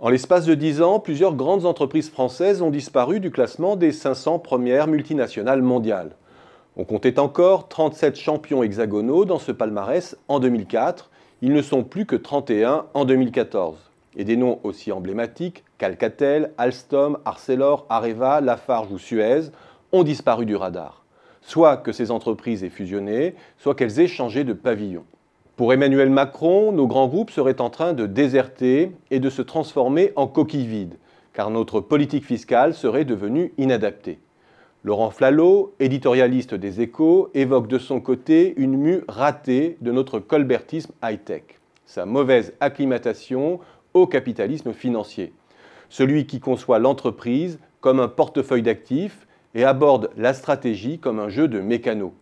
En l'espace de 10 ans, plusieurs grandes entreprises françaises ont disparu du classement des 500 premières multinationales mondiales. On comptait encore 37 champions hexagonaux dans ce palmarès en 2004. Ils ne sont plus que 31 en 2014. Et des noms aussi emblématiques qu'Alcatel, Alstom, Arcelor, Areva, Lafarge ou Suez ont disparu du radar. Soit que ces entreprises aient fusionné, soit qu'elles aient changé de pavillon. Pour Emmanuel Macron, nos grands groupes seraient en train de déserter et de se transformer en coquilles vides, car notre politique fiscale serait devenue inadaptée. Laurent Flalot, éditorialiste des Échos, évoque de son côté une mue ratée de notre colbertisme high-tech, sa mauvaise acclimatation au capitalisme financier, celui qui conçoit l'entreprise comme un portefeuille d'actifs et aborde la stratégie comme un jeu de mécano.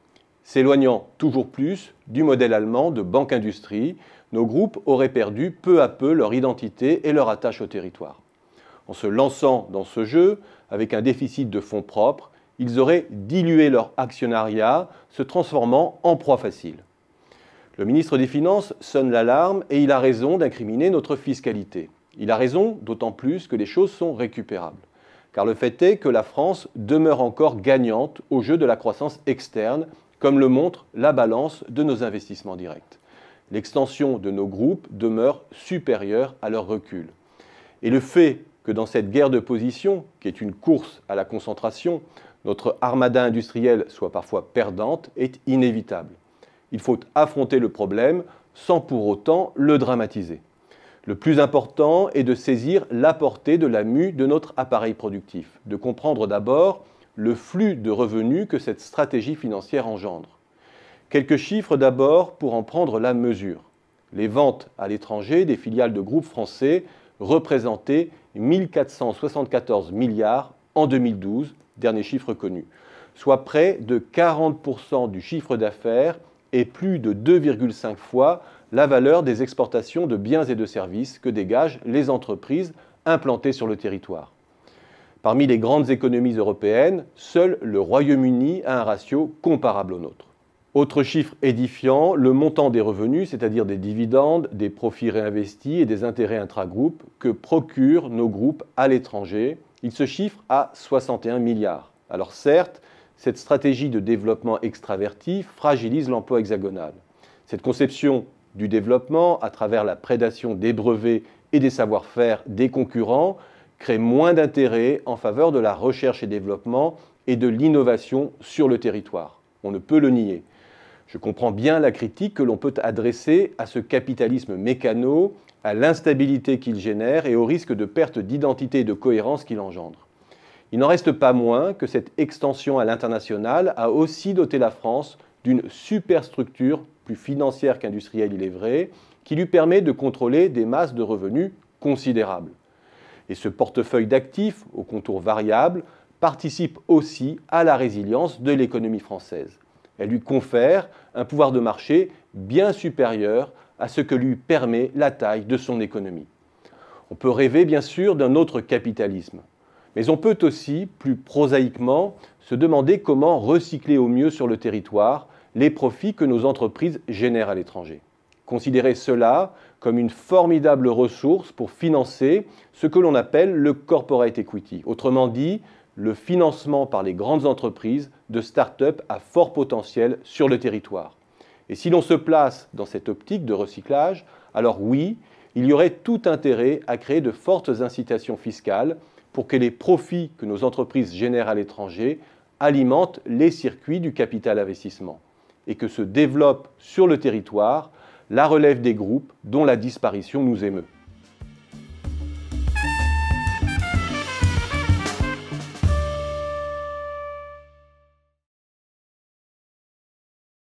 S'éloignant toujours plus du modèle allemand de banque-industrie, nos groupes auraient perdu peu à peu leur identité et leur attache au territoire. En se lançant dans ce jeu, avec un déficit de fonds propres, ils auraient dilué leur actionnariat, se transformant en proie facile. Le ministre des Finances sonne l'alarme et il a raison d'incriminer notre fiscalité. Il a raison, d'autant plus que les choses sont récupérables. Car le fait est que la France demeure encore gagnante au jeu de la croissance externe, comme le montre la balance de nos investissements directs. L'extension de nos groupes demeure supérieure à leur recul. Et le fait que dans cette guerre de position, qui est une course à la concentration, notre armada industrielle soit parfois perdante est inévitable. Il faut affronter le problème sans pour autant le dramatiser. Le plus important est de saisir la portée de la mue de notre appareil productif, de comprendre d'abord le flux de revenus que cette stratégie financière engendre. Quelques chiffres d'abord pour en prendre la mesure. Les ventes à l'étranger des filiales de groupes français représentaient 1 474 milliards en 2012, dernier chiffre connu, soit près de 40% du chiffre d'affaires et plus de 2,5 fois la valeur des exportations de biens et de services que dégagent les entreprises implantées sur le territoire. Parmi les grandes économies européennes, seul le Royaume-Uni a un ratio comparable au nôtre. Autre chiffre édifiant, le montant des revenus, c'est-à-dire des dividendes, des profits réinvestis et des intérêts intragroupes que procurent nos groupes à l'étranger, il se chiffre à 61 milliards. Alors certes, cette stratégie de développement extraverti fragilise l'emploi hexagonal. Cette conception du développement, à travers la prédation des brevets et des savoir-faire des concurrents, crée moins d'intérêt en faveur de la recherche et développement et de l'innovation sur le territoire. On ne peut le nier. Je comprends bien la critique que l'on peut adresser à ce capitalisme mécano, à l'instabilité qu'il génère et au risque de perte d'identité et de cohérence qu'il engendre. Il n'en reste pas moins que cette extension à l'international a aussi doté la France d'une superstructure, plus financière qu'industrielle il est vrai, qui lui permet de contrôler des masses de revenus considérables. Et ce portefeuille d'actifs, aux contours variables, participe aussi à la résilience de l'économie française. Elle lui confère un pouvoir de marché bien supérieur à ce que lui permet la taille de son économie. On peut rêver bien sûr d'un autre capitalisme, mais on peut aussi, plus prosaïquement, se demander comment recycler au mieux sur le territoire les profits que nos entreprises génèrent à l'étranger. Considérer cela comme une formidable ressource pour financer ce que l'on appelle le corporate equity, autrement dit, le financement par les grandes entreprises de start-up à fort potentiel sur le territoire. Et si l'on se place dans cette optique de recyclage, alors oui, il y aurait tout intérêt à créer de fortes incitations fiscales pour que les profits que nos entreprises génèrent à l'étranger alimentent les circuits du capital investissement et que se développe sur le territoire la relève des groupes dont la disparition nous émeut.